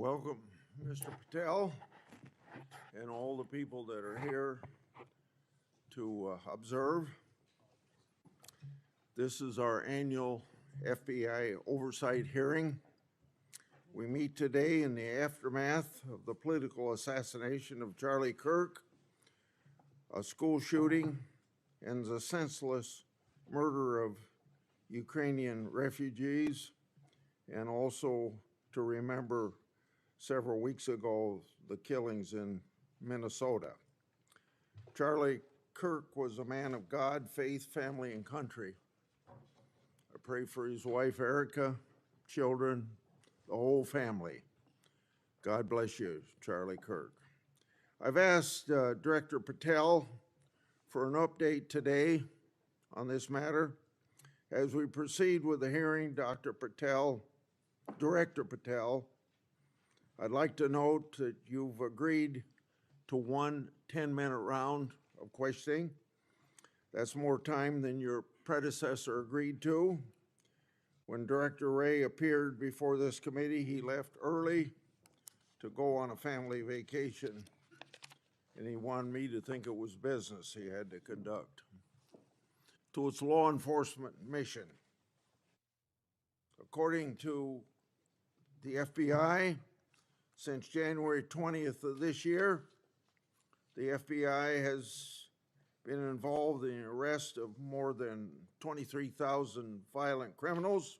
Welcome, Mr. Patel, and all the people that are here to observe. This is our annual FBI Oversight hearing. We meet today in the aftermath of the political assassination of Charlie Kirk, a school shooting, and the senseless murder of Ukrainian refugees, and also to remember several weeks ago the killings in Minnesota. Charlie Kirk was a man of God, faith, family, and country. I pray for his wife, Erica, children, the whole family. God bless you, Charlie Kirk. I've asked Director Patel for an update today on this matter. As we proceed with the hearing, Director Patel, I'd like to note that you've agreed to one 10-minute round of questioning. That's more time than your predecessor agreed to. When Director Wray appeared before this committee, he left early to go on a family vacation, and he wanted me to think it was business he had to conduct to its law enforcement mission. According to the FBI, since January 20th of this year, the FBI has been involved in the arrest of more than 23,000 violent criminals.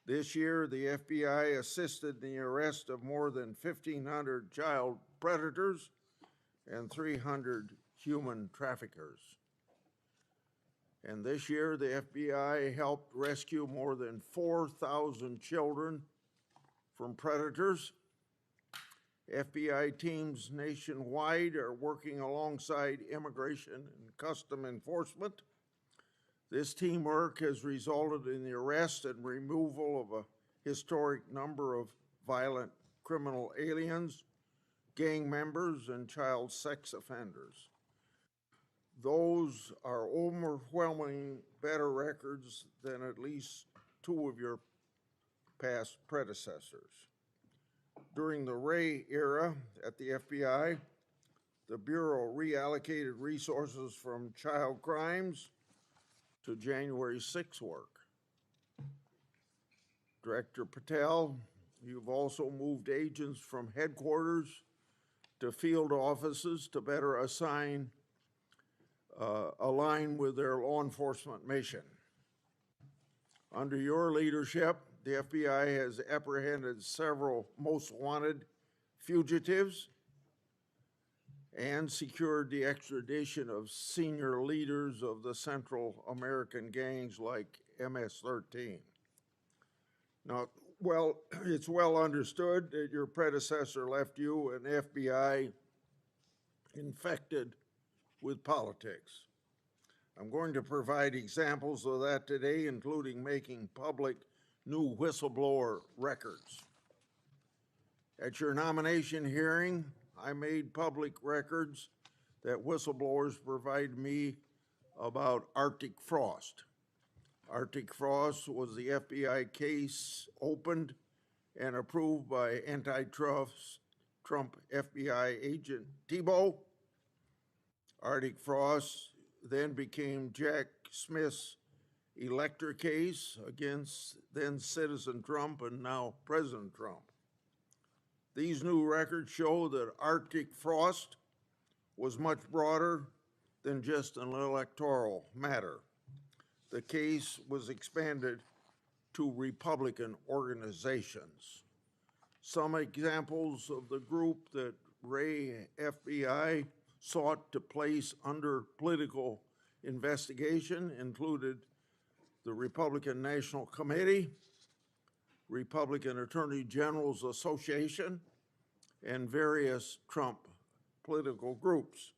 This year, the FBI assisted in the arrest of more than 1,500 child predators and 300 human traffickers. And this year, the FBI helped rescue more than 4,000 children from predators. FBI teams nationwide are working alongside immigration and custom enforcement. This teamwork has resulted in the arrest and removal of a historic number of violent criminal aliens, gang members, and child sex offenders. Those are overwhelming better records than at least two of your past predecessors. During the Wray era at the FBI, the Bureau reallocated resources from child crimes to January 6 work. Director Patel, you've also moved agents from headquarters to field offices to better align with their law enforcement mission. Under your leadership, the FBI has apprehended several most wanted fugitives and secured the extradition of senior leaders of the Central American gangs like MS-13. Now, it's well understood that your predecessor left you an FBI infected with politics. I'm going to provide examples of that today, including making public new whistleblower records. At your nomination hearing, I made public records that whistleblowers provided me about Arctic Frost. Arctic Frost was the FBI case opened and approved by antitrust Trump FBI agent Thibault. Arctic Frost then became Jack Smith's elector case against then Citizen Trump and now President Trump. These new records show that Arctic Frost was much broader than just an electoral matter. The case was expanded to Republican organizations. Some examples of the group that Wray FBI sought to place under political investigation included the Republican National Committee, Republican Attorney General's Association, and various Trump political groups.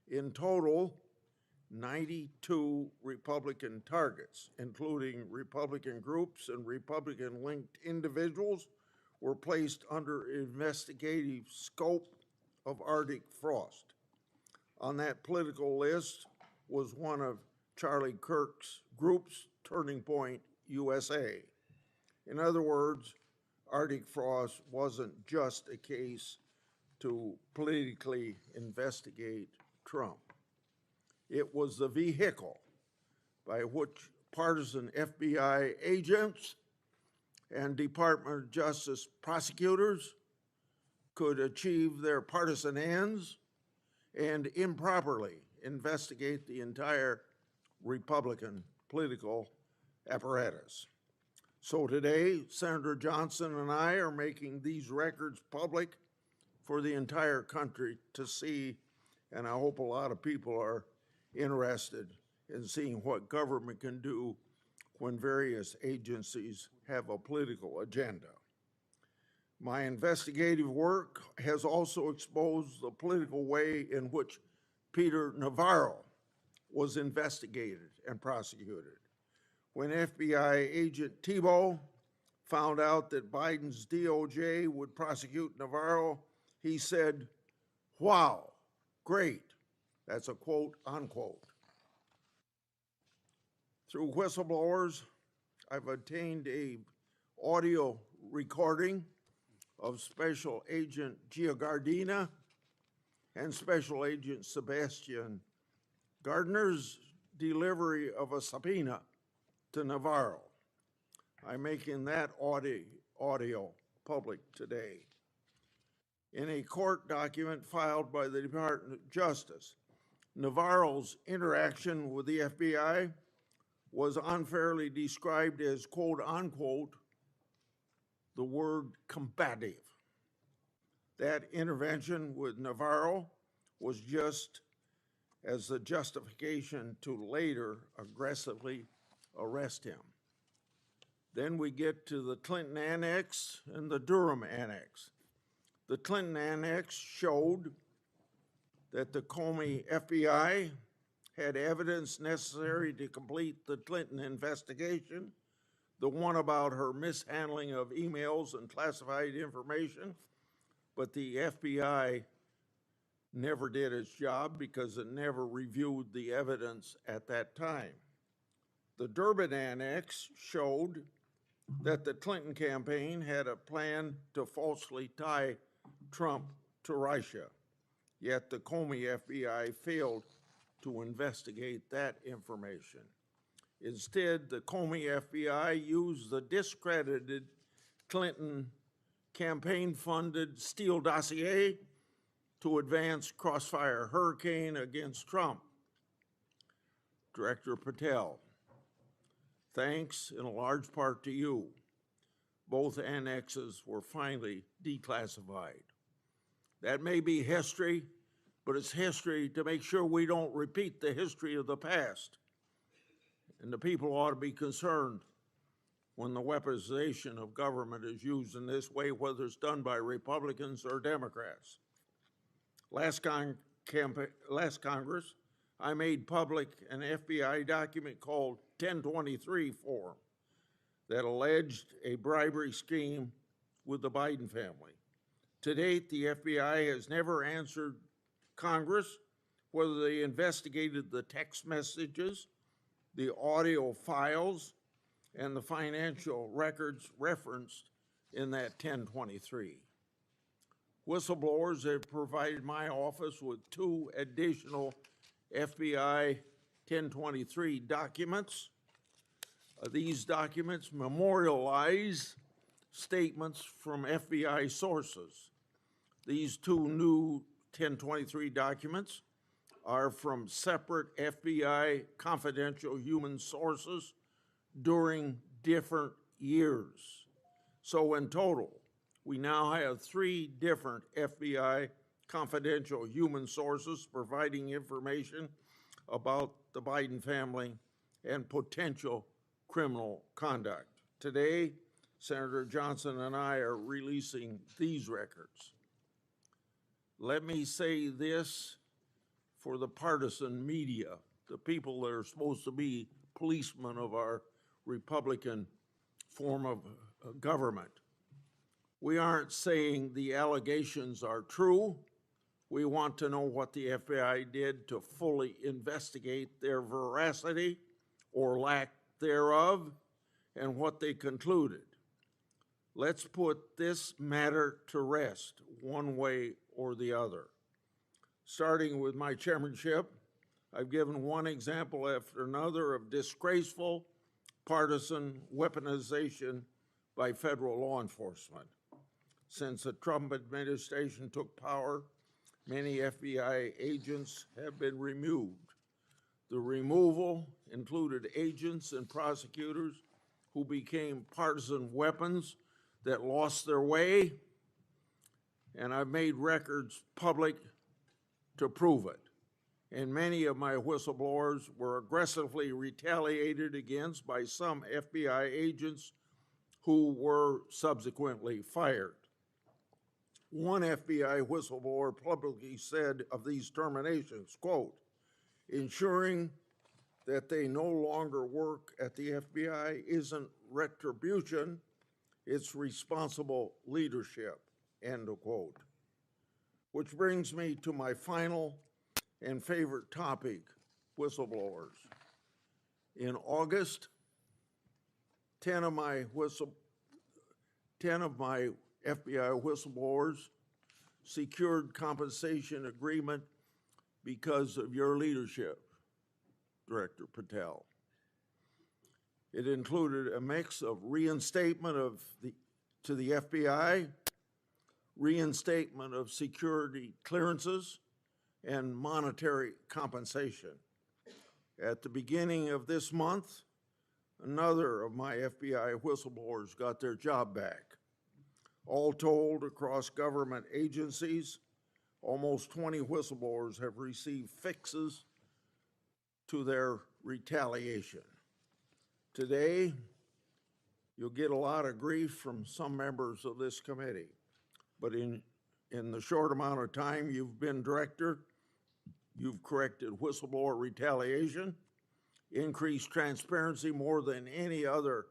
In total, 92 Republican targets, including Republican groups and Republican-linked individuals, were placed under investigative scope of Arctic Frost. On that political list was one of Charlie Kirk's groups, Turning Point USA. In other words, Arctic Frost wasn't just a case to politically investigate Trump. It was the vehicle by which partisan FBI agents and Department of Justice prosecutors could achieve their partisan ends and improperly investigate the entire Republican political apparatus. So today, Senator Johnson and I are making these records public for the entire country to see, and I hope a lot of people are interested in seeing what government can do when various agencies have a political agenda. My investigative work has also exposed the political way in which Peter Navarro was investigated and prosecuted. When FBI agent Thibault found out that Biden's DOJ would prosecute Navarro, he said, "Wow, great." That's a quote, unquote. Through whistleblowers, I've obtained an audio recording of Special Agent Giordina and Special Agent Sebastian Gardner's delivery of a subpoena to Navarro. I'm making that audio public today. In a court document filed by the Department of Justice, Navarro's interaction with the FBI was unfairly described as, quote unquote, the word combative. That intervention with Navarro was just as the justification to later aggressively arrest him. Then we get to the Clinton Annex and the Durham Annex. The Clinton Annex showed that the Comey FBI had evidence necessary to complete the Clinton investigation, the one about her mishandling of emails and classified information, but the FBI never did its job because it never reviewed the evidence at that time. The Durbin Annex showed that the Clinton campaign had a plan to falsely tie Trump to Russia, yet the Comey FBI failed to investigate that information. Instead, the Comey FBI used the discredited Clinton campaign-funded Steele dossier to advance crossfire hurricane against Trump. Director Patel, thanks in a large part to you, both annexes were finally declassified. That may be history, but it's history to make sure we don't repeat the history of the past. And the people ought to be concerned when the weaponization of government is used in this way, whether it's done by Republicans or Democrats. Last Congress, I made public an FBI document called 1023 form that alleged a bribery scheme with the Biden family. To date, the FBI has never answered Congress whether they investigated the text messages, the audio files, and the financial records referenced in that 1023. Whistleblowers have provided my office with 2 additional FBI 1023 documents. These documents memorialize statements from FBI sources. These 2 new 1023 documents are from separate FBI confidential human sources during different years. So in total, we now have 3 different FBI confidential human sources providing information about the Biden family and potential criminal conduct. Today, Senator Johnson and I are releasing these records. Let me say this for the partisan media, the people that are supposed to be policemen of our Republican form of government. We aren't saying the allegations are true. We want to know what the FBI did to fully investigate their veracity or lack thereof and what they concluded. Let's put this matter to rest one way or the other. Starting with my chairmanship, I've given one example after another of disgraceful partisan weaponization by federal law enforcement. Since the Trump administration took power, many FBI agents have been removed. The removal included agents and prosecutors who became partisan weapons that lost their way, and I've made records public to prove it. And many of my whistleblowers were aggressively retaliated against by some FBI agents who were subsequently fired. One FBI whistleblower publicly said of these terminations, quote, ensuring that they no longer work at the FBI isn't retribution, it's responsible leadership, end of quote. Which brings me to my final and favorite topic, whistleblowers. In August, 10 of my FBI whistleblowers secured compensation agreement because of your leadership, Director Patel. It included a mix of reinstatement to the FBI, reinstatement of security clearances, and monetary compensation. At the beginning of this month, another of my FBI whistleblowers got their job back. All told, across government agencies, almost 20 whistleblowers have received fixes to their retaliation. Today, you'll get a lot of grief from some members of this committee, but in the short amount of time you've been director, you've corrected whistleblower retaliation, increased transparency more than any other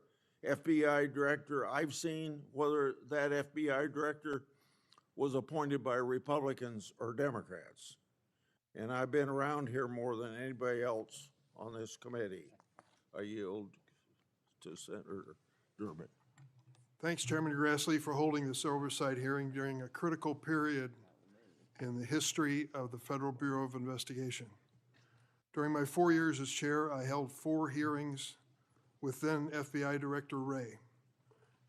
FBI director I've seen, whether that FBI director was appointed by Republicans or Democrats. And I've been around here more than anybody else on this committee. I yield to Senator Durbin. Thanks, Chairman Grassley, for holding this oversight hearing during a critical period in the history of the Federal Bureau of Investigation. During my 4 years as chair, I held 4 hearings with then FBI Director Wray.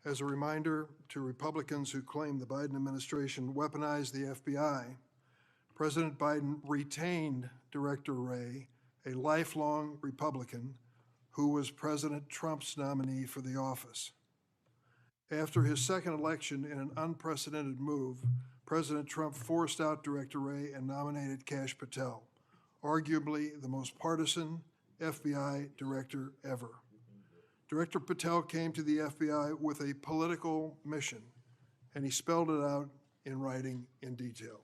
As a reminder to Republicans who claim the Biden administration weaponized the FBI, President Biden retained Director Wray, a lifelong Republican who was President Trump's nominee for the office. After his second election in an unprecedented move, President Trump forced out Director Wray and nominated Kash Patel, arguably the most partisan FBI director ever. Director Patel came to the FBI with a political mission, and he spelled it out in writing in detail.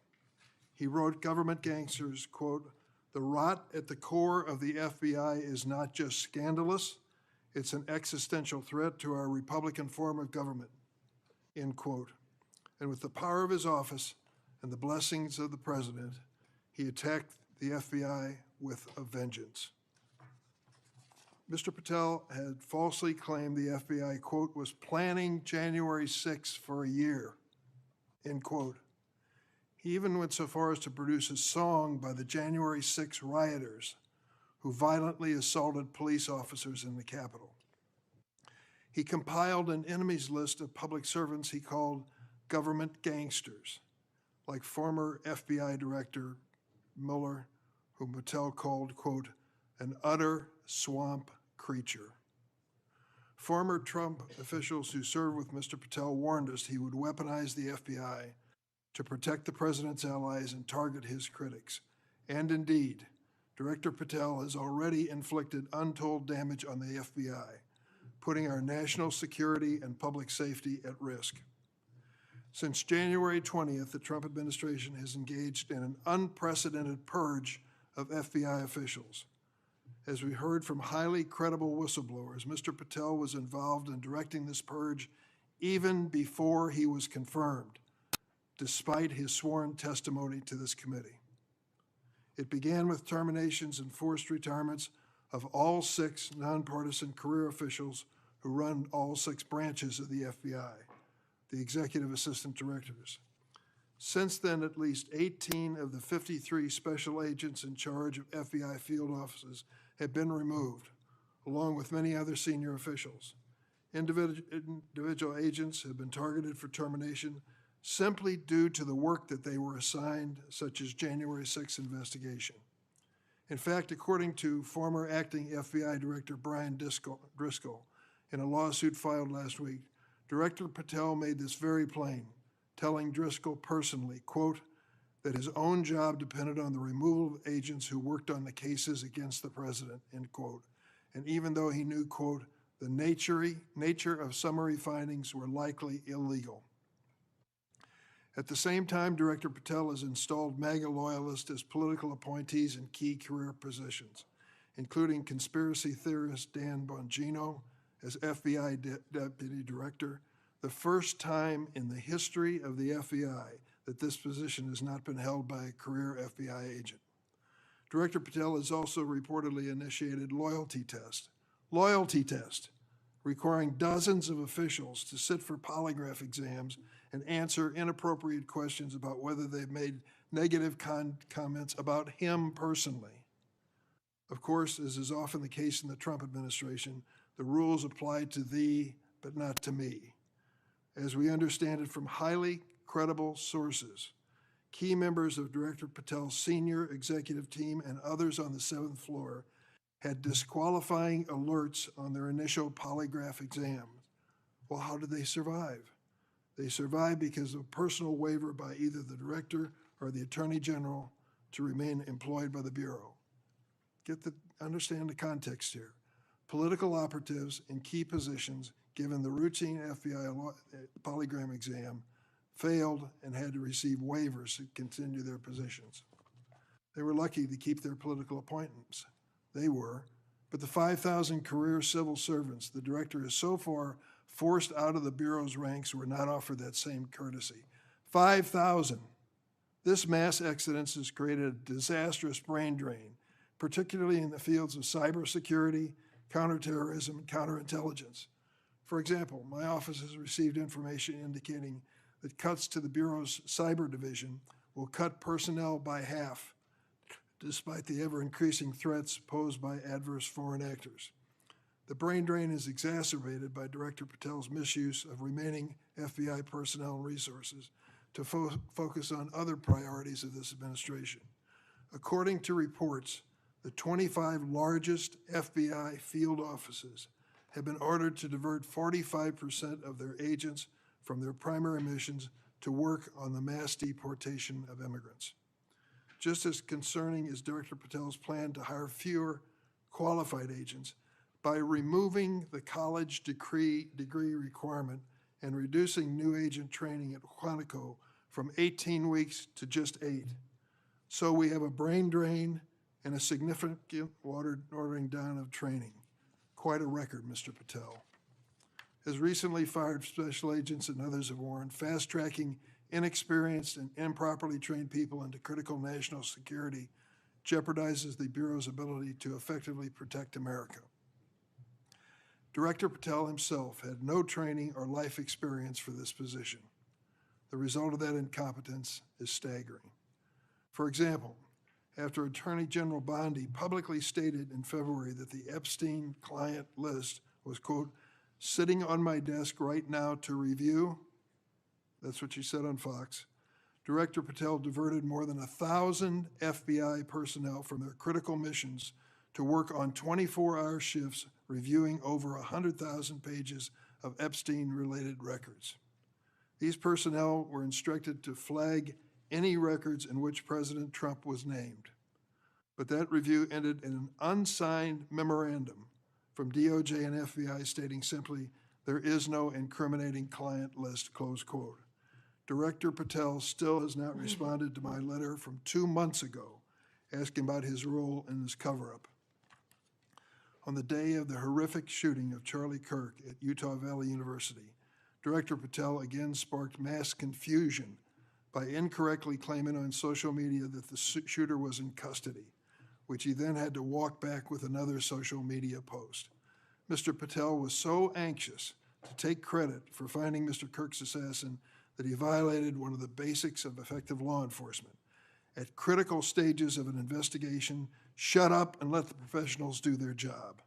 He wrote, "Government gangsters, quote, the rot at the core of the FBI is not just scandalous, it's an existential threat to our Republican form of government," end quote. And with the power of his office and the blessings of the president, he attacked the FBI with a vengeance. Mr. Patel had falsely claimed the FBI, quote, was planning January 6th for a year, end quote. He even went so far as to produce a song by the January 6 rioters who violently assaulted police officers in the Capitol. He compiled an enemies list of public servants he called government gangsters, like former FBI Director Mueller, whom Patel called, quote, an utter swamp creature. Former Trump officials who served with Mr. Patel warned us he would weaponize the FBI to protect the president's allies and target his critics. And indeed, Director Patel has already inflicted untold damage on the FBI, putting our national security and public safety at risk. Since January 20th, the Trump administration has engaged in an unprecedented purge of FBI officials. As we heard from highly credible whistleblowers, Mr. Patel was involved in directing this purge even before he was confirmed, despite his sworn testimony to this committee. It began with terminations and forced retirements of all 6 nonpartisan career officials who run all 6 branches of the FBI, the executive assistant directors. Since then, at least 18 of the 53 special agents in charge of FBI field offices have been removed, along with many other senior officials. Individual agents have been targeted for termination simply due to the work that they were assigned, such as January 6th investigation. In fact, according to former acting FBI Director Brian Driscoll, in a lawsuit filed last week, Director Patel made this very plain, telling Driscoll personally, quote, that his own job depended on the removal of agents who worked on the cases against the president, end quote. And even though he knew, quote, the nature of summary findings were likely illegal. At the same time, Director Patel has installed MAGA loyalists as political appointees in key career positions, including conspiracy theorist Dan Bongino as FBI Deputy Director, the first time in the history of the FBI that this position has not been held by a career FBI agent. Director Patel has also reportedly initiated loyalty test, requiring dozens of officials to sit for polygraph exams and answer inappropriate questions about whether they've made negative comments about him personally. Of course, as is often the case in the Trump administration, the rules apply to thee, but not to me. As we understand it from highly credible sources, key members of Director Patel's senior executive team and others on the 7th floor had disqualifying alerts on their initial polygraph exam. Well, how did they survive? They survived because of a personal waiver by either the director or the attorney general to remain employed by the Bureau. Understand the context here. Political operatives in key positions, given the routine FBI polygraph exam, failed and had to receive waivers to continue their positions. They were lucky to keep their political appointments. They were, but the 5,000 career civil servants the director has so far forced out of the Bureau's ranks were not offered that same courtesy. 5,000. This mass exodus has created a disastrous brain drain, particularly in the fields of cybersecurity, counterterrorism, and counterintelligence. For example, my office has received information indicating that cuts to the Bureau's cyber division will cut personnel by half, despite the ever-increasing threats posed by adverse foreign actors. The brain drain is exacerbated by Director Patel's misuse of remaining FBI personnel and resources to focus on other priorities of this administration. According to reports, the 25 largest FBI field offices have been ordered to divert 45% of their agents from their primary missions to work on the mass deportation of immigrants. Just as concerning is Director Patel's plan to hire fewer qualified agents by removing the college degree requirement and reducing new agent training at Quantico from 18 weeks to just 8. So we have a brain drain and a significant watering down of training. Quite a record, Mr. Patel. As recently fired special agents and others have warned, fast-tracking inexperienced and improperly trained people into critical national security jeopardizes the Bureau's ability to effectively protect America. Director Patel himself had no training or life experience for this position. The result of that incompetence is staggering. For example, after Attorney General Bondi publicly stated in February that the Epstein client list was, quote, sitting on my desk right now to review, that's what she said on Fox, Director Patel diverted more than 1,000 FBI personnel from their critical missions to work on 24-hour shifts reviewing over 100,000 pages of Epstein-related records. These personnel were instructed to flag any records in which President Trump was named. But that review ended in an unsigned memorandum from DOJ and FBI stating simply, there is no incriminating client list, close quote. Director Patel still has not responded to my letter from 2 months ago asking about his role in this cover-up. On the day of the horrific shooting of Charlie Kirk at Utah Valley University, Director Patel again sparked mass confusion by incorrectly claiming on social media that the shooter was in custody, which he then had to walk back with another social media post. Mr. Patel was so anxious to take credit for finding Mr. Kirk's assassin that he violated one of the basics of effective law enforcement. At critical stages of an investigation, shut up and let the professionals do their job.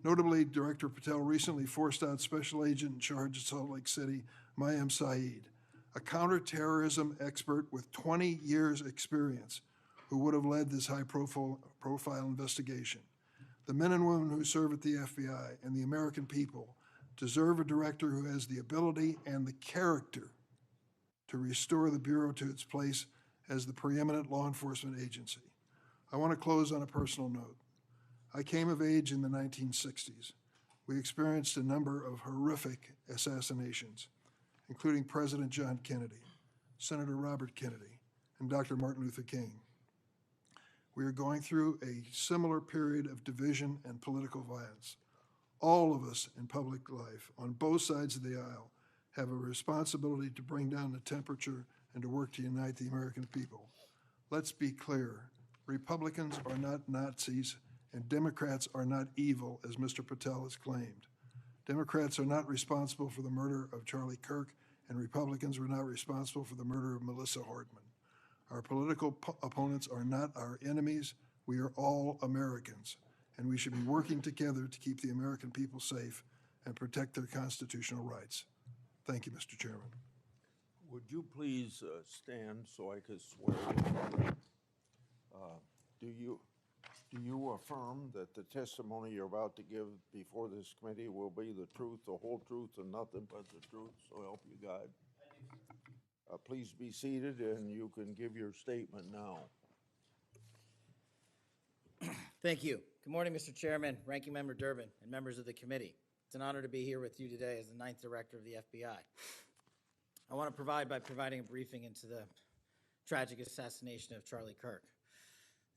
Notably, Director Patel recently forced out Special Agent in charge of Salt Lake City, Mayim Saeed, a counterterrorism expert with 20 years' experience, who would have led this high-profile investigation. The men and women who serve at the FBI and the American people deserve a director who has the ability and the character to restore the Bureau to its place as the preeminent law enforcement agency. I want to close on a personal note. I came of age in the 1960s. We experienced a number of horrific assassinations, including President John Kennedy, Senator Robert Kennedy, and Dr. Martin Luther King. We are going through a similar period of division and political violence. All of us in public life, on both sides of the aisle, have a responsibility to bring down the temperature and to work to unite the American people. Let's be clear, Republicans are not Nazis and Democrats are not evil, as Mr. Patel has claimed. Democrats are not responsible for the murder of Charlie Kirk, and Republicans were not responsible for the murder of Melissa Hardman. Our political opponents are not our enemies. We are all Americans, and we should be working together to keep the American people safe and protect their constitutional rights. Thank you, Mr. Chairman. Would you please stand so I could swear? Do you affirm that the testimony you're about to give before this committee will be the truth, the whole truth, and nothing but the truth? So help you God. Please be seated, and you can give your statement now. Thank you. Good morning, Mr. Chairman, Ranking Member Durbin, and members of the committee. It's an honor to be here with you today as the 9th Director of the FBI. I want to providing a briefing into the tragic assassination of Charlie Kirk.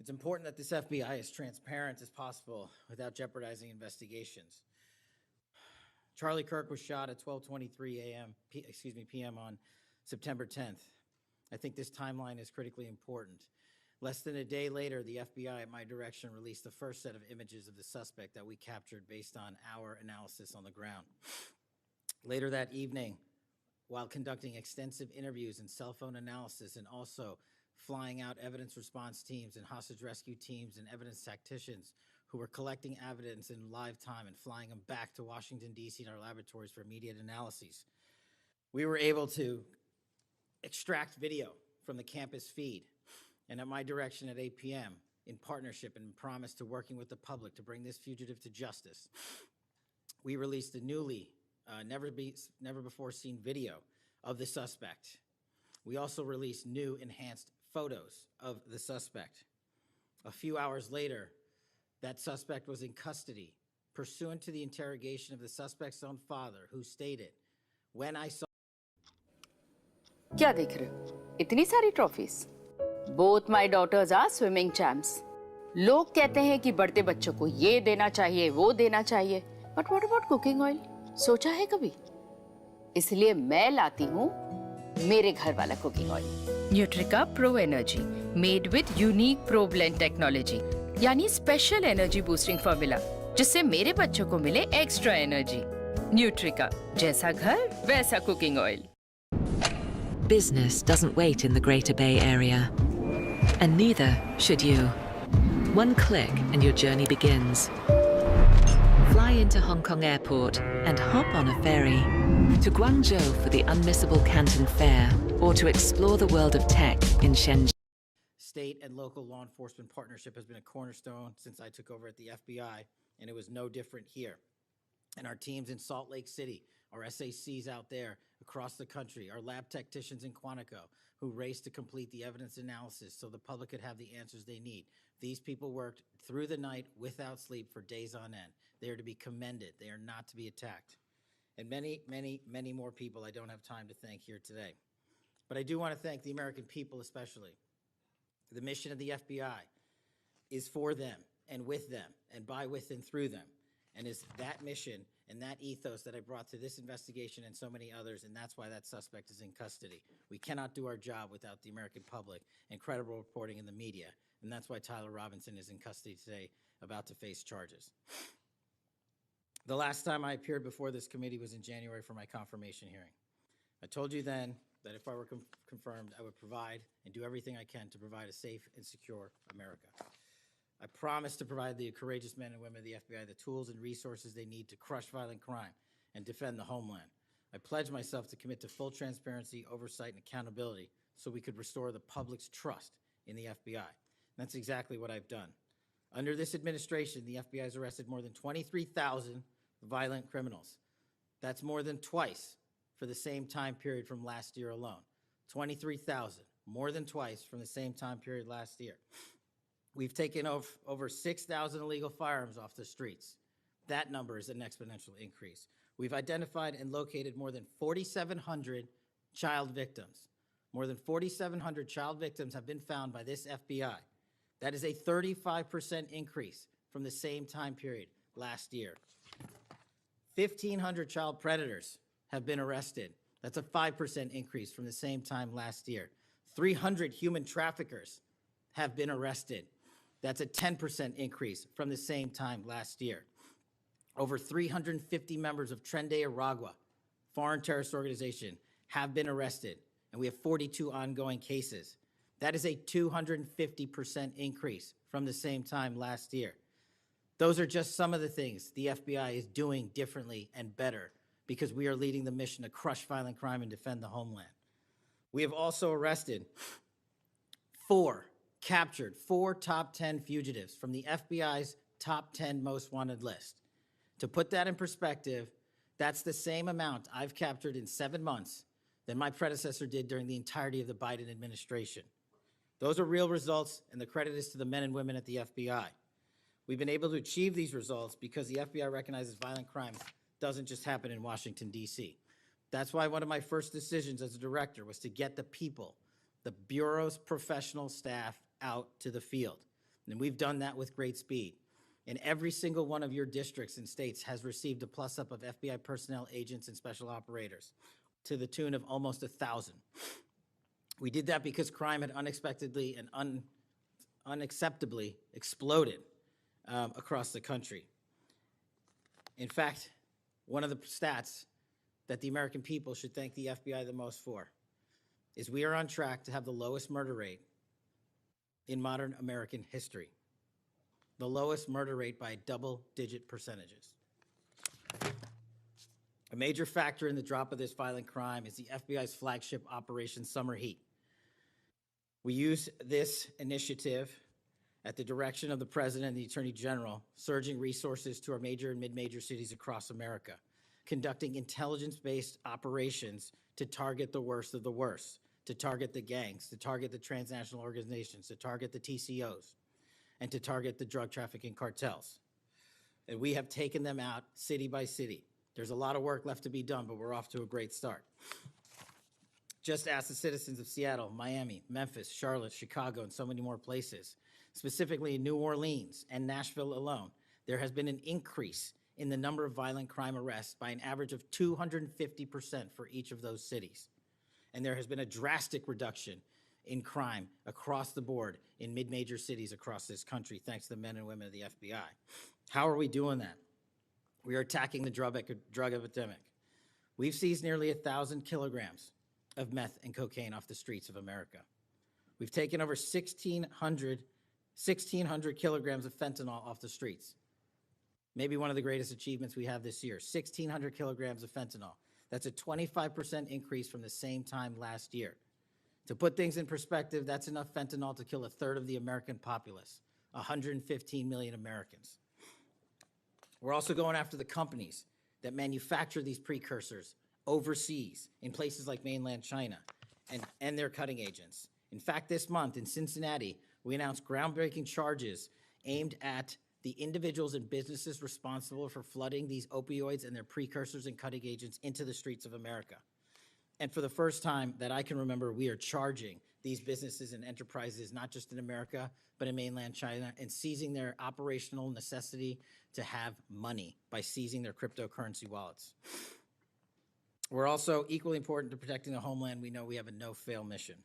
It's important that this FBI is transparent as possible without jeopardizing investigations. Charlie Kirk was shot at 12:23 p.m. on September 10th. I think this timeline is critically important. Less than a day later, the FBI, at my direction, released the first set of images of the suspect that we captured based on our analysis on the ground. Later that evening, while conducting extensive interviews and cell phone analysis, and also flying out evidence response teams and hostage rescue teams and evidence tacticians who were collecting evidence in live time and flying them back to Washington, D.C. in our laboratories for immediate analyses, we were able to extract video from the campus feed. And at my direction at 8 p.m., in partnership and promise to working with the public to bring this fugitive to justice, we released a newly, never before seen video of the suspect. We also released new enhanced photos of the suspect. A few hours later, that suspect was in custody, pursuant to the interrogation of the suspect's own father, who stated, "When I saw..." क्या देख रहे हो? इतनी सारी trophies? Both my daughters are swimming champs. लोग कहते हैं कि बढ़ते बच्चों को ये देना चाहिए, वो देना चाहिए. But what about cooking oil? सोचा है कभी? इसलिए मैं लाती हूँ मेरे घर वाला cooking oil. Nutrica pro energy made with unique pro blend technology, यानी स्पेशल एनर्जी बूस्टिंग फॉर्मूला, जिससे मेरे बच्चों को मिले एक्स्ट्रा एनर्जी. न्यूट्रिका, जैसा घर वैसा cooking oil. Business doesn't wait in the Greater Bay Area, and neither should you. One click and your journey begins. Fly into Hong Kong Airport and hop on a ferry to Guangzhou for the unmissable Canton Fair, or to explore the world of tech in Shenzhen. State and local law enforcement partnership has been a cornerstone since I took over at the FBI, and it was no different here. And our teams in Salt Lake City, our SACs out there across the country, our lab technicians in Quantico who raced to complete the evidence analysis so the public could have the answers they need. These people worked through the night without sleep for days on end. They are to be commended. They are not to be attacked. And many, many, many more people I don't have time to thank here today. But I do want to thank the American people especially. The mission of the FBI is for them and with them and by, with, and through them. And is that mission and that ethos that I brought to this investigation and so many others, and that's why that suspect is in custody. We cannot do our job without the American public and credible reporting in the media, and that's why Tyler Robinson is in custody today, about to face charges. The last time I appeared before this committee was in January for my confirmation hearing. I told you then that if I were confirmed, I would provide and do everything I can to provide a safe and secure America. I promise to provide the courageous men and women of the FBI the tools and resources they need to crush violent crime and defend the homeland. I pledge myself to commit to full transparency, oversight, and accountability so we could restore the public's trust in the FBI. And that's exactly what I've done. Under this administration, the FBI has arrested more than 23,000 violent criminals. That's more than twice for the same time period from last year alone. 23,000, more than twice from the same time period last year. We've taken over 6,000 illegal firearms off the streets. That number is an exponential increase. We've identified and located more than 4,700 child victims. More than 4,700 child victims have been found by this FBI. That is a 35% increase from the same time period last year. 1,500 child predators have been arrested. That's a 5% increase from the same time last year. 300 human traffickers have been arrested. That's a 10% increase from the same time last year. Over 350 members of Tren de Aragua, foreign terrorist organization, have been arrested, and we have 42 ongoing cases. That is a 250% increase from the same time last year. Those are just some of the things the FBI is doing differently and better because we are leading the mission to crush violent crime and defend the homeland. We have also arrested captured four top 10 fugitives from the FBI's top 10 most wanted list. To put that in perspective, that's the same amount I've captured in 7 months than my predecessor did during the entirety of the Biden administration. Those are real results, and the credit is to the men and women at the FBI. We've been able to achieve these results because the FBI recognizes violent crime doesn't just happen in Washington, D.C. That's why one of my first decisions as a director was to get the people, the Bureau's professional staff, out to the field. And we've done that with great speed. And every single one of your districts and states has received a plus-up of FBI personnel, agents, and special operators to the tune of almost 1,000. We did that because crime had unexpectedly and unacceptably exploded across the country. In fact, one of the stats that the American people should thank the FBI the most for is we are on track to have the lowest murder rate in modern American history. The lowest murder rate by double-digit percentages. A major factor in the drop of this violent crime is the FBI's flagship Operation Summer Heat. We use this initiative at the direction of the President and the Attorney General, surging resources to our major and mid-major cities across America, conducting intelligence-based operations to target the worst of the worst, to target the gangs, to target the transnational organizations, to target the TCOs, and to target the drug trafficking cartels. And we have taken them out city by city. There's a lot of work left to be done, but we're off to a great start. Just ask the citizens of Seattle, Miami, Memphis, Charlotte, Chicago, and so many more places. Specifically in New Orleans and Nashville alone, there has been an increase in the number of violent crime arrests by an average of 250% for each of those cities. And there has been a drastic reduction in crime across the board in mid-major cities across this country, thanks to the men and women of the FBI. How are we doing that? We are attacking the drug epidemic. We've seized nearly 1,000 kilograms of meth and cocaine off the streets of America. We've taken over 1,600 kilograms of fentanyl off the streets. Maybe one of the greatest achievements we have this year, 1,600 kilograms of fentanyl. That's a 25% increase from the same time last year. To put things in perspective, that's enough fentanyl to kill a third of the American populace, 115 million Americans. We're also going after the companies that manufacture these precursors overseas in places like mainland China and their cutting agents. In fact, this month in Cincinnati, we announced groundbreaking charges aimed at the individuals and businesses responsible for flooding these opioids and their precursors and cutting agents into the streets of America. And for the first time that I can remember, we are charging these businesses and enterprises, not just in America, but in mainland China, and seizing their operational necessity to have money by seizing their cryptocurrency wallets. We're also equally important to protecting the homeland. We know we have a no-fail mission.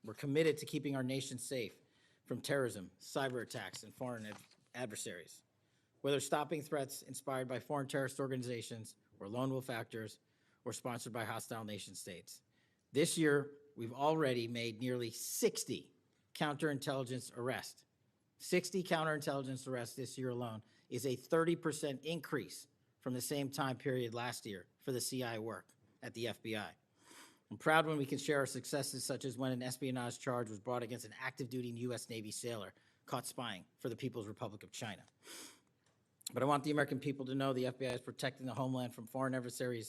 We're committed to keeping our nation safe from terrorism, cyber attacks, and foreign adversaries. whether stopping threats inspired by foreign terrorist organizations or lone wolf actors or sponsored by hostile nation states. This year, we've already made nearly 60 counterintelligence arrests. 60 counterintelligence arrests this year alone is a 30% increase from the same time period last year for the CI work at the FBI. I'm proud when we can share our successes, such as when an espionage charge was brought against an active duty U.S. Navy sailor caught spying for the People's Republic of China. But I want the American people to know the FBI is protecting the homeland from foreign adversaries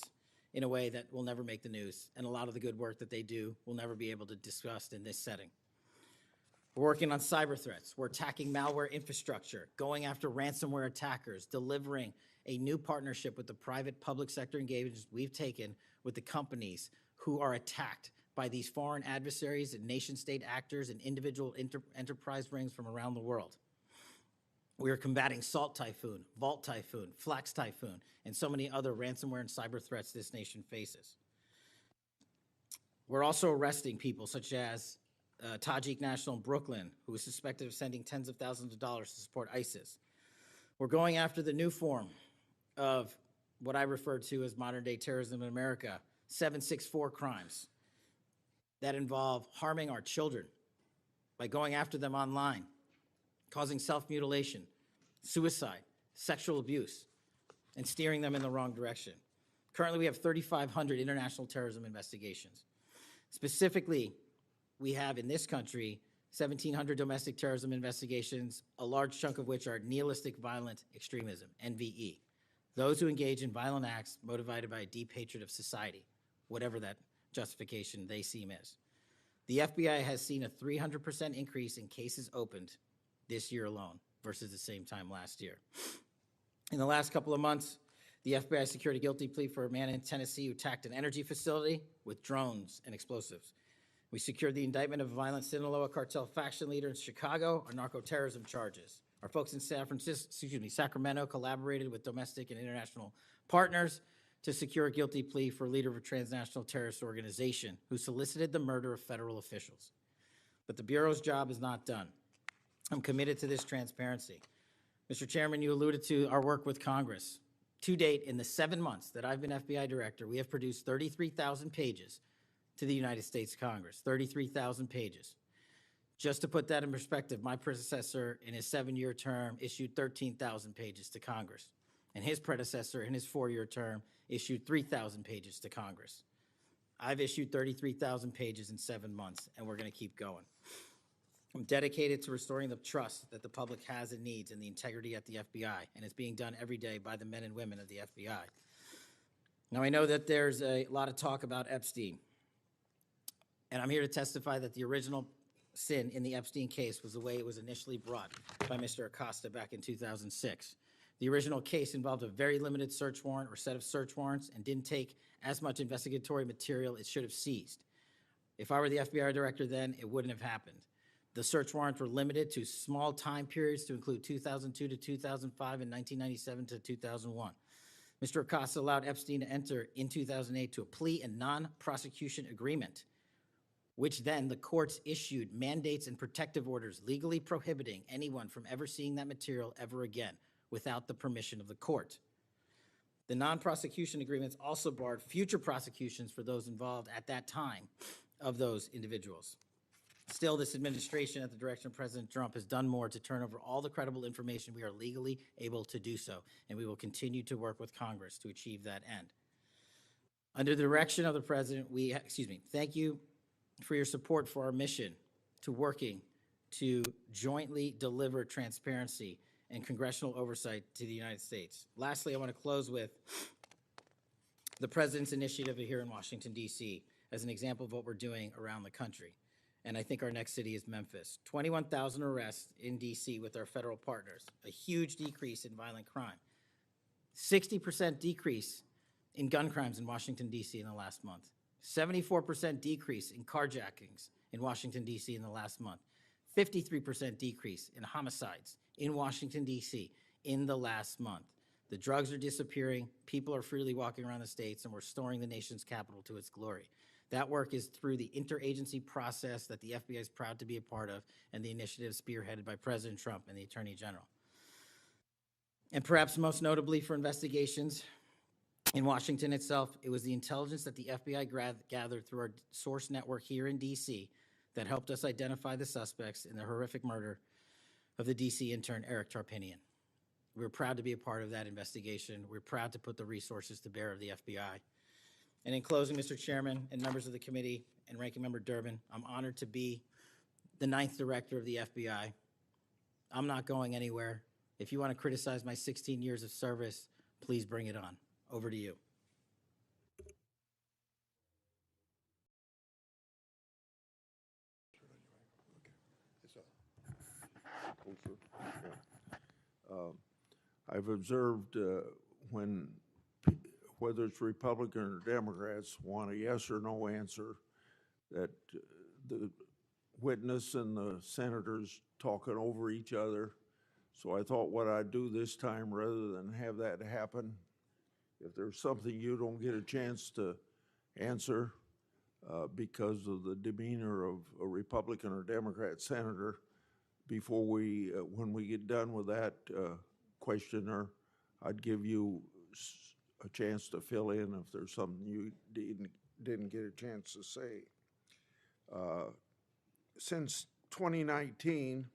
in a way that will never make the news, and a lot of the good work that they do will never be able to discuss in this setting. We're working on cyber threats. We're attacking malware infrastructure, going after ransomware attackers, delivering a new partnership with the private public sector engagements we've taken with the companies who are attacked by these foreign adversaries and nation-state actors and individual enterprise rings from around the world. We are combating Salt Typhoon, Vault Typhoon, Flax Typhoon, and so many other ransomware and cyber threats this nation faces. We're also arresting people such as Tajik national in Brooklyn, who is suspected of sending tens of thousands of dollars to support ISIS. We're going after the new form of what I refer to as modern-day terrorism in America, 764 crimes that involve harming our children by going after them online, causing self-mutilation, suicide, sexual abuse, and steering them in the wrong direction. Currently, we have 3,500 international terrorism investigations. Specifically, we have in this country 1,700 domestic terrorism investigations, a large chunk of which are nihilistic violent extremism, NVE. Those who engage in violent acts motivated by a deep hatred of society, whatever that justification they seem is. The FBI has seen a 300% increase in cases opened this year alone versus the same time last year. In the last couple of months, the FBI secured a guilty plea for a man in Tennessee who attacked an energy facility with drones and explosives. We secured the indictment of a violent Sinaloa cartel faction leader in Chicago on narco-terrorism charges. Our folks in Sacramento collaborated with domestic and international partners to secure a guilty plea for a leader of a transnational terrorist organization who solicited the murder of federal officials. But the Bureau's job is not done. I'm committed to this transparency. Mr. Chairman, you alluded to our work with Congress. To date, in the 7 months that I've been FBI director, we have produced 33,000 pages to the United States Congress, 33,000 pages. Just to put that in perspective, my predecessor in his 7-year term issued 13,000 pages to Congress, and his predecessor in his 4-year term issued 3,000 pages to Congress. I've issued 33,000 pages in 7 months, and we're going to keep going. I'm dedicated to restoring the trust that the public has and needs in the integrity at the FBI, and it's being done every day by the men and women of the FBI. Now, I know that there's a lot of talk about Epstein, and I'm here to testify that the original sin in the Epstein case was the way it was initially brought by Mr. Acosta back in 2006. The original case involved a very limited search warrant or set of search warrants and didn't take as much investigatory material it should have seized. If I were the FBI director then, it wouldn't have happened. The search warrants were limited to small time periods to include 2002 to 2005 and 1997 to 2001. Mr. Acosta allowed Epstein to enter in 2008 to a plea and non-prosecution agreement, which then the courts issued mandates and protective orders legally prohibiting anyone from ever seeing that material ever again without the permission of the court. The non-prosecution agreements also barred future prosecutions for those involved at that time of those individuals. Still, this administration, at the direction of President Trump, has done more to turn over all the credible information we are legally able to do so, and we will continue to work with Congress to achieve that end. Under the direction of the President, thank you for your support for our mission to working to jointly deliver transparency and congressional oversight to the United States. Lastly, I want to close with the President's initiative here in Washington, D.C. as an example of what we're doing around the country. And I think our next city is Memphis. 21,000 arrests in D.C. with our federal partners, a huge decrease in violent crime, 60% decrease in gun crimes in Washington, D.C. in the last month, 74% decrease in carjackings in Washington, D.C. in the last month, 53% decrease in homicides in Washington, D.C. in the last month. The drugs are disappearing, people are freely walking around the states, and we're restoring the nation's capital to its glory. That work is through the interagency process that the FBI is proud to be a part of and the initiative spearheaded by President Trump and the Attorney General. And perhaps most notably for investigations in Washington itself, it was the intelligence that the FBI gathered through our source network here in DC that helped us identify the suspects in the horrific murder of the DC intern Eric Tarpinian. We're proud to be a part of that investigation. We're proud to put the resources to bear of the FBI. And in closing, Mr. Chairman and members of the committee and Ranking Member Durbin, I'm honored to be the 9th Director of the FBI. I'm not going anywhere. If you want to criticize my 16 years of service, please bring it on. Over to you. I've observed when, whether it's Republican or Democrats, want a yes or no answer, that the witness and the senators talking over each other. So I thought what I'd do this time, rather than have that happen, if there's something you don't get a chance to answer because of the demeanor of a Republican or Democrat senator, before we, when we get done with that questioner, I'd give you a chance to fill in if there's something you didn't get a chance to say. Since 2019,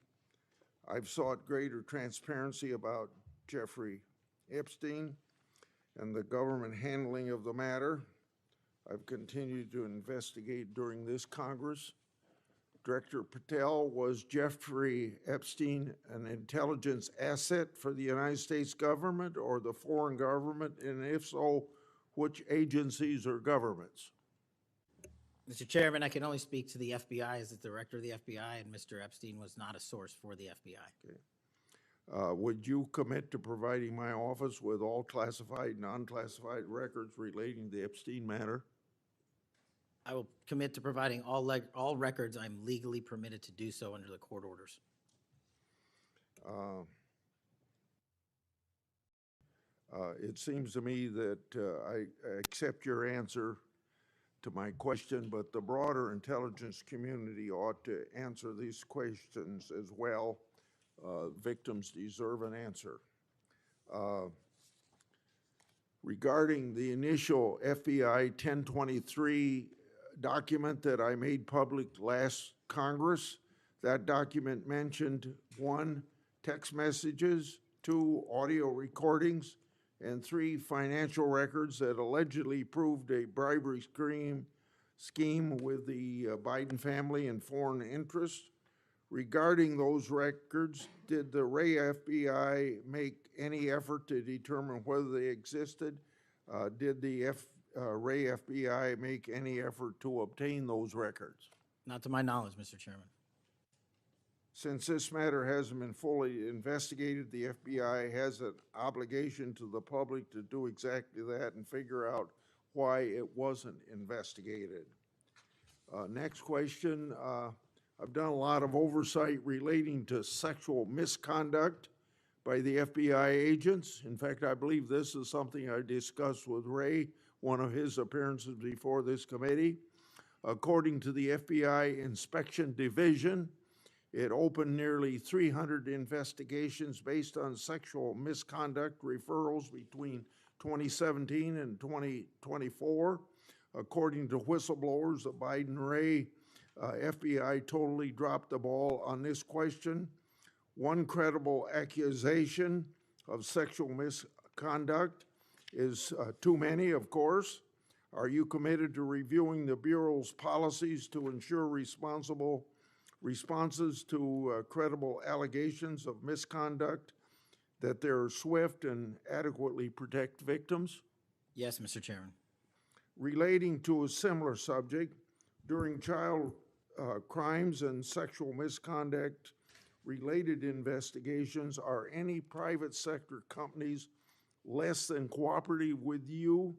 I've sought greater transparency about Jeffrey Epstein and the government handling of the matter. I've continued to investigate during this Congress. Director Patel, was Jeffrey Epstein an intelligence asset for the United States government or the foreign government? And if so, which agencies or governments? Mr. Chairman, I can only speak to the FBI as the Director of the FBI, and Mr. Epstein was not a source for the FBI. Okay. Would you commit to providing my office with all classified, non-classified records relating to the Epstein matter? I will commit to providing all records I'm legally permitted to do so under the court orders. It seems to me that I accept your answer to my question, but the broader intelligence community ought to answer these questions as well. Victims deserve an answer. Regarding the initial FBI 1023 document that I made public last Congress, that document mentioned 1, text messages, 2, audio recordings, and 3, financial records that allegedly proved a bribery scheme with the Biden family and foreign interests. Regarding those records, did the Ray FBI make any effort to determine whether they existed? Did the Ray FBI make any effort to obtain those records? Not to my knowledge, Mr. Chairman. Since this matter hasn't been fully investigated, the FBI has an obligation to the public to do exactly that and figure out why it wasn't investigated. Next question. I've done a lot of oversight relating to sexual misconduct by the FBI agents. In fact, I believe this is something I discussed with Ray, one of his appearances before this committee. According to the FBI Inspection Division, it opened nearly 300 investigations based on sexual misconduct referrals between 2017 and 2024. According to whistleblowers, the Biden-Ray FBI totally dropped the ball on this question. One credible accusation of sexual misconduct is too many, of course. Are you committed to reviewing the Bureau's policies to ensure responsible responses to credible allegations of misconduct, that they're swift and adequately protect victims? Yes, Mr. Chairman. Relating to a similar subject, during child crimes and sexual misconduct related investigations, are any private sector companies less than cooperative with you?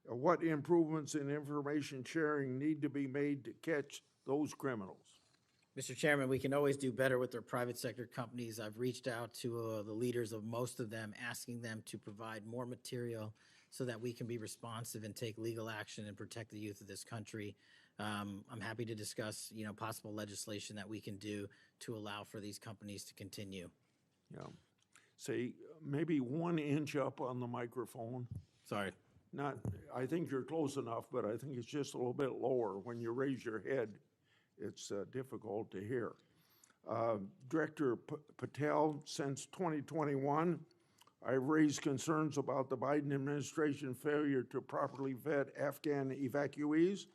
What improvements in information sharing need to be made to catch those criminals? Mr. Chairman, we can always do better with our private sector companies. I've reached out to the leaders of most of them, asking them to provide more material so that we can be responsive and take legal action and protect the youth of this country. I'm happy to discuss, possible legislation that we can do to allow for these companies to continue. Yeah. say, maybe 1 inch up on the microphone. Sorry. Not, I think you're close enough, but I think it's just a little bit lower. When you raise your head, it's difficult to hear. Director Patel, since 2021, I've raised concerns about the Biden administration failure to properly vet Afghan evacuees.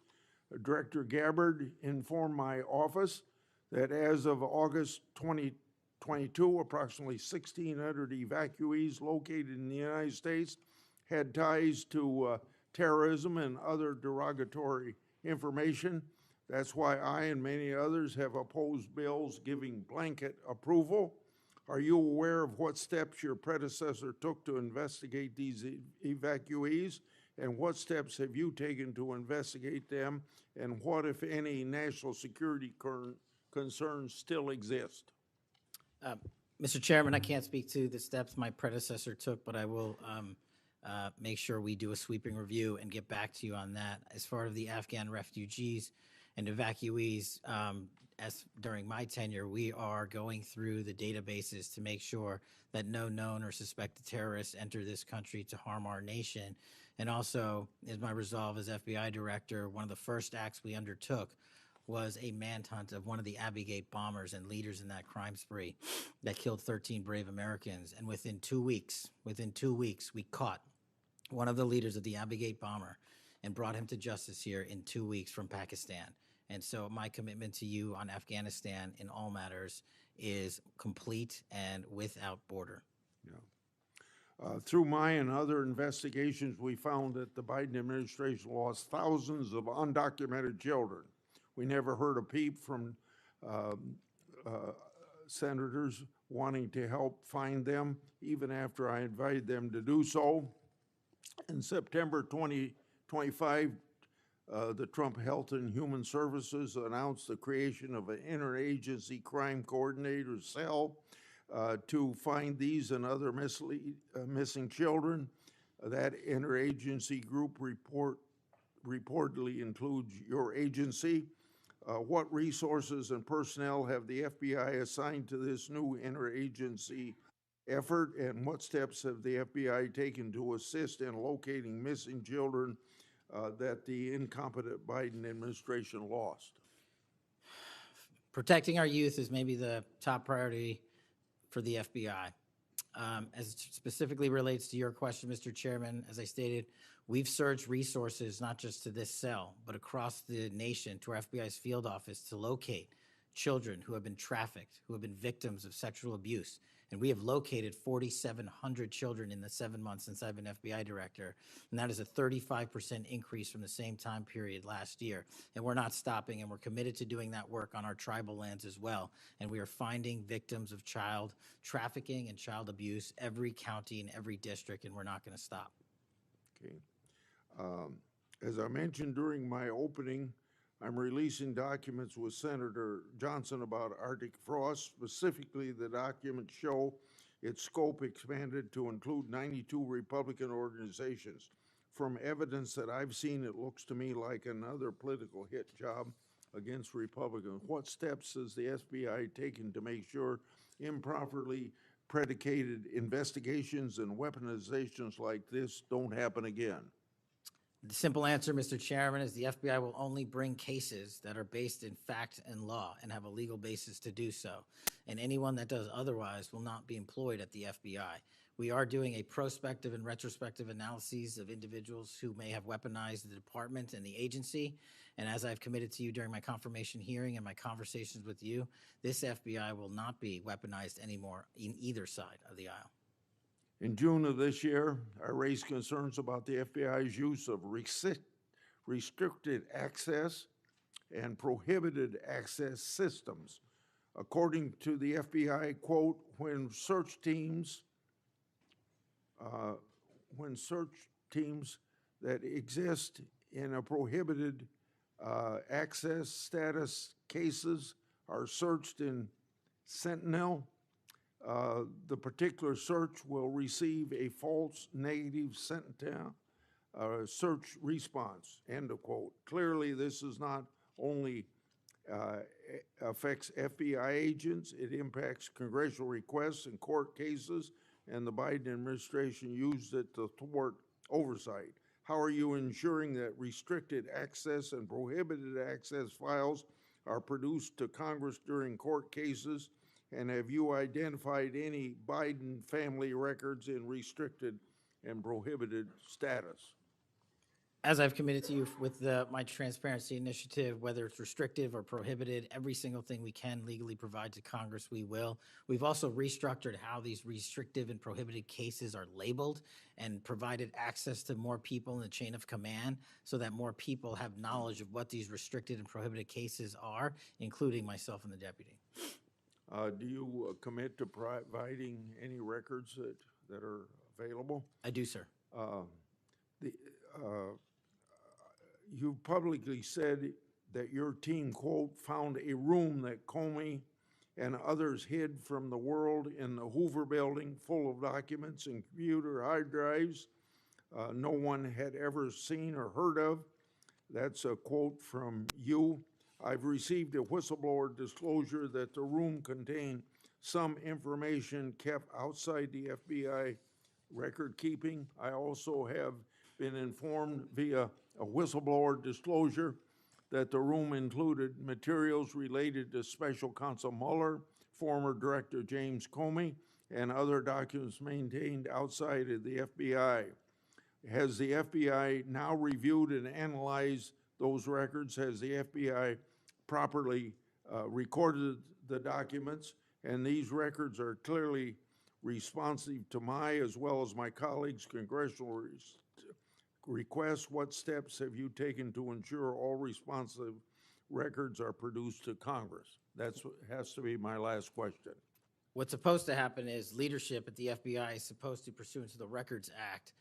Director Gabbard informed my office that as of August 2022, approximately 1,600 evacuees located in the United States had ties to terrorism and other derogatory information. That's why I and many others have opposed bills giving blanket approval. Are you aware of what steps your predecessor took to investigate these evacuees? And what steps have you taken to investigate them? And what, if any, national security concerns still exist? Mr. Chairman, I can't speak to the steps my predecessor took, but I will make sure we do a sweeping review and get back to you on that. As far as the Afghan refugees and evacuees, as during my tenure, we are going through the databases to make sure that no known or suspected terrorists enter this country to harm our nation. And also, as my resolve as FBI director, one of the first acts we undertook was a manhunt of one of the Abbey Gate bombers and leaders in that crime spree that killed 13 brave Americans. And within 2 weeks, we caught one of the leaders of the Abbey Gate bomber and brought him to justice here in 2 weeks from Pakistan. And so my commitment to you on Afghanistan in all matters is complete and without border. Through my and other investigations, we found that the Biden administration lost thousands of undocumented children. We never heard a peep from senators wanting to help find them, even after I invited them to do so. In September 2025, the Trump Health and Human Services announced the creation of an interagency crime coordinator cell to find these and other missing children. That interagency group reportedly includes your agency. What resources and personnel have the FBI assigned to this new interagency effort, and what steps have the FBI taken to assist in locating missing children that the incompetent Biden administration lost? Protecting our youth is maybe the top priority for the FBI. As it specifically relates to your question, Mr. Chairman, as I stated, we've surged resources not just to this cell, but across the nation to our FBI's field office to locate children who have been trafficked, who have been victims of sexual abuse. And we have located 4,700 children in the 7 months since I've been FBI director. And that is a 35% increase from the same time period last year. And we're not stopping, and we're committed to doing that work on our tribal lands as well. And we are finding victims of child trafficking and child abuse every county and every district, and we're not going to stop. Okay. As I mentioned during my opening, I'm releasing documents with Senator Johnson about Arctic frost. Specifically, the documents show its scope expanded to include 92 Republican organizations. From evidence that I've seen, it looks to me like another political hit job against Republicans. What steps has the FBI taken to make sure improperly predicated investigations and weaponizations like this don't happen again? The simple answer, Mr. Chairman, is the FBI will only bring cases that are based in fact and law and have a legal basis to do so. And anyone that does otherwise will not be employed at the FBI. We are doing a prospective and retrospective analyses of individuals who may have weaponized the department and the agency. And as I've committed to you during my confirmation hearing and my conversations with you, this FBI will not be weaponized anymore in either side of the aisle. In June of this year, I raised concerns about the FBI's use of restricted access and prohibited access systems. According to the FBI, quote, when search teams that exist in a prohibited access status cases are searched in Sentinel, the particular search will receive a false negative Sentinel search response, end of quote. Clearly, this is not only affects FBI agents, it impacts congressional requests and court cases and the Biden administration used it to thwart oversight. How are you ensuring that restricted access and prohibited access files are produced to Congress during court cases? And have you identified any Biden family records in restricted and prohibited status? As I've committed to you with my transparency initiative, whether it's restrictive or prohibited, every single thing we can legally provide to Congress, we will. We've also restructured how these restrictive and prohibited cases are labeled and provided access to more people in the chain of command so that more people have knowledge of what these restricted and prohibited cases are, including myself and the deputy. Do you commit to providing any records that are available? I do, sir. You publicly said that your team, quote, found a room that Comey and others hid from the world in the Hoover building full of documents and computer hard drives no one had ever seen or heard of. That's a quote from you. I've received a whistleblower disclosure that the room contained some information kept outside the FBI record keeping. I also have been informed via a whistleblower disclosure that the room included materials related to Special Counsel Mueller, former Director James Comey, and other documents maintained outside of the FBI. Has the FBI now reviewed and analyzed those records? Has the FBI properly recorded the documents? And these records are clearly responsive to my, as well as my colleagues' congressional requests. What steps have you taken to ensure all responsive records are produced to Congress? That has to be my last question. What's supposed to happen is leadership at the FBI is supposed to, pursuant to the Records Act,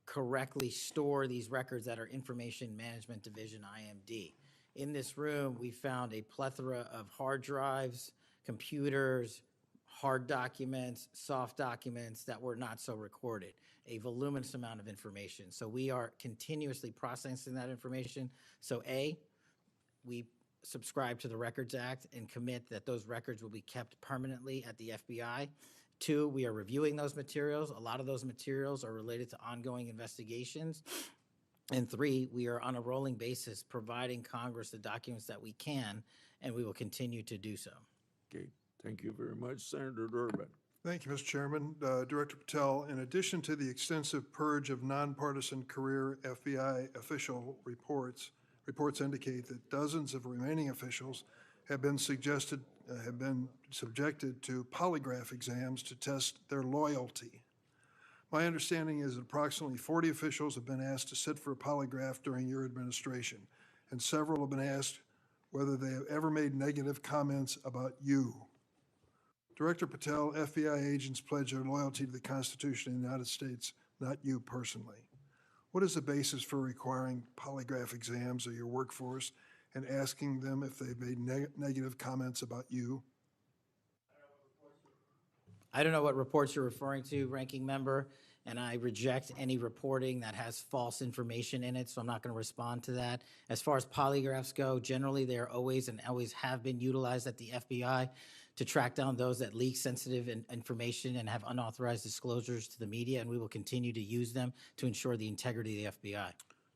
correctly store these records at our Information Management Division, IMD. In this room, we found a plethora of hard drives, computers, hard documents, soft documents that were not so recorded, a voluminous amount of information. So we are continuously processing that information. So A, we subscribe to the Records Act and commit that those records will be kept permanently at the FBI. 2, we are reviewing those materials. A lot of those materials are related to ongoing investigations. And 3, we are on a rolling basis providing Congress the documents that we can, and we will continue to do so. Okay, thank you very much, Senator Durbin. Thank you, Mr. Chairman. Director Patel, in addition to the extensive purge of nonpartisan career FBI official reports indicate that dozens of remaining officials have been subjected to polygraph exams to test their loyalty. My understanding is that approximately 40 officials have been asked to sit for a polygraph during your administration, and several have been asked whether they have ever made negative comments about you. Director Patel, FBI agents pledge their loyalty to the Constitution of the United States, not you personally. What is the basis for requiring polygraph exams of your workforce and asking them if they've made negative comments about you? I don't know what reports you're referring to, Ranking Member, and I reject any reporting that has false information in it, so I'm not going to respond to that. As far as polygraphs go, generally they are always and always have been utilized at the FBI to track down those that leak sensitive information and have unauthorized disclosures to the media, and we will continue to use them to ensure the integrity of the FBI.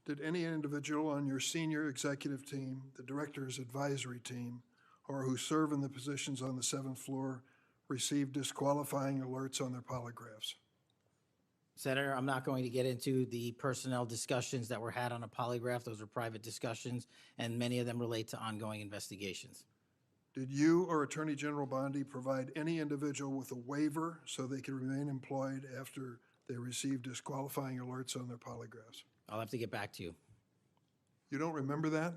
Did any individual on your senior executive team, the director's advisory team, or who serve in the positions on the 7th floor receive disqualifying alerts on their polygraphs? Senator, I'm not going to get into the personnel discussions that were had on a polygraph. Those are private discussions, and many of them relate to ongoing investigations. Did you or Attorney General Bondi provide any individual with a waiver so they could remain employed after they received disqualifying alerts on their polygraphs? I'll have to get back to you. You don't remember that?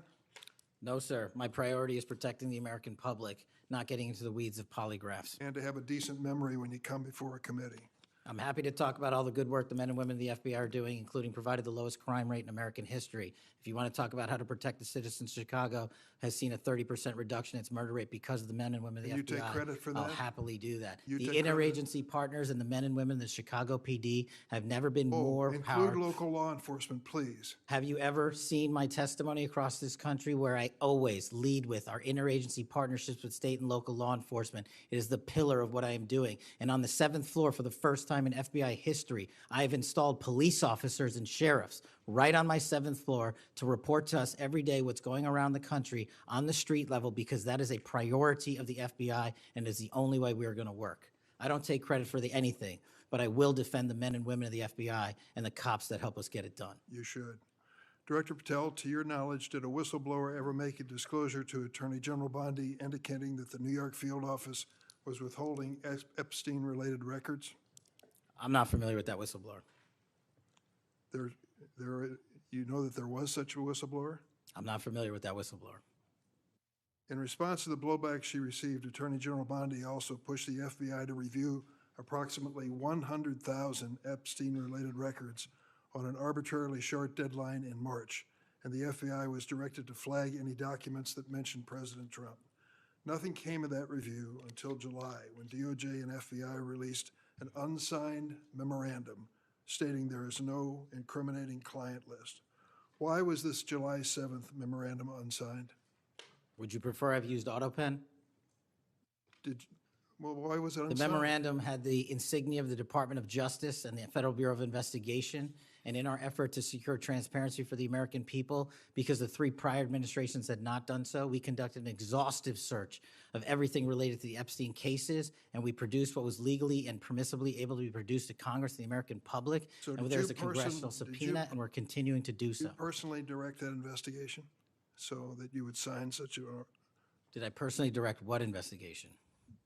No, sir. My priority is protecting the American public, not getting into the weeds of polygraphs. And to have a decent memory when you come before a committee. I'm happy to talk about all the good work the men and women of the FBI are doing, including provided the lowest crime rate in American history. If you want to talk about how to protect the citizens, Chicago has seen a 30% reduction in its murder rate because of the men and women of the Can FBI. you take credit for I'll that? happily do that. You The take credit? interagency partners and the men and women of the Chicago PD have never been more Include powerful. local law enforcement, please. Have you ever seen my testimony across this country where I always lead with our interagency partnerships with state and local law enforcement? It is the pillar of what I am doing. And on the 7th floor, for the first time in FBI history, I have installed police officers and sheriffs right on my 7th floor to report to us every day what's going around the country on the street level, because that is a priority of the FBI and is the only way we are going to work. I don't take credit for anything, but I will defend the men and women of the FBI and the cops that help us get it done. You should. Director Patel, to your knowledge, did a whistleblower ever make a disclosure to Attorney General Bondi indicating that the New York field office was withholding Epstein-related records? I'm not familiar with that whistleblower. You know that there was such a whistleblower? I'm not familiar with that whistleblower. In response to the blowback she received, Attorney General Bondi also pushed the FBI to review approximately 100,000 Epstein-related records on an arbitrarily short deadline in March, and the FBI was directed to flag any documents that mentioned President Trump. Nothing came of that review until July, when DOJ and FBI released an unsigned memorandum stating there is no incriminating client list. Why was this July 7th memorandum unsigned? Would you prefer I've used AutoPen? Why was it unsigned? The memorandum had the insignia of the Department of Justice and the Federal Bureau of Investigation. And in our effort to secure transparency for the American people, because the 3 prior administrations had not done so, we conducted an exhaustive search of everything related to the Epstein cases, and we produced what was legally and permissibly able to be produced to Congress and the American public. So And did there's you a congressional subpoena, and we're continuing to do so. You personally direct that investigation so that you would sign such a, Did I personally direct what investigation?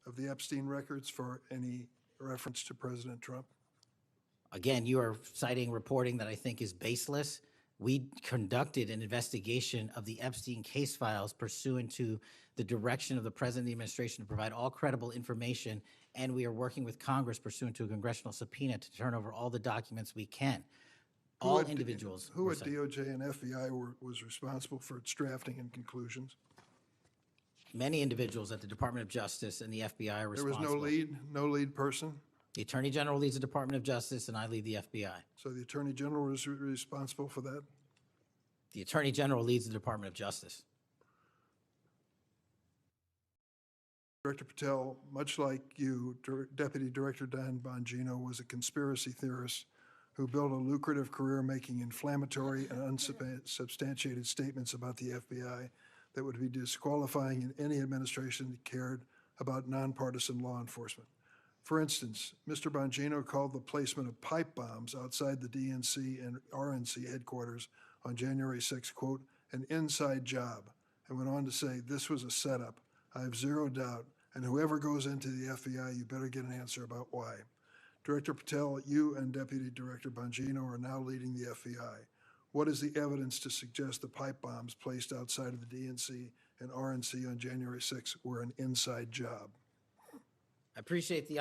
of the Epstein records for any reference to President Trump? Again, you are citing reporting that I think is baseless. We conducted an investigation of the Epstein case files pursuant to the direction of the President of the administration to provide all credible information, and we are working with Congress pursuant to a congressional subpoena to turn over all the documents we can. All individuals. Who were at cited. DOJ and FBI was responsible for its drafting and conclusions? Many individuals at the Department of Justice and the FBI are There was responsible. no lead person? The Attorney General leads the Department of Justice, and I lead the FBI. So the Attorney General was responsible for that? The Attorney General leads the Department of Justice. Director Patel, much like you, Deputy Director Dan Bongino was a conspiracy theorist who built a lucrative career making inflammatory and unsubstantiated statements about the FBI that would be disqualifying in any administration that cared about nonpartisan law enforcement. For instance, Mr. Bongino called the placement of pipe bombs outside the DNC and RNC headquarters on January 6, quote, an inside job, and went on to say this was a setup. I have zero doubt, and whoever goes into the FBI, you better get an answer about why. Director Patel, you and Deputy Director Bongino are now leading the FBI. What is the evidence to suggest the pipe bombs placed outside of the DNC and RNC on January 6 were an inside job? I appreciate the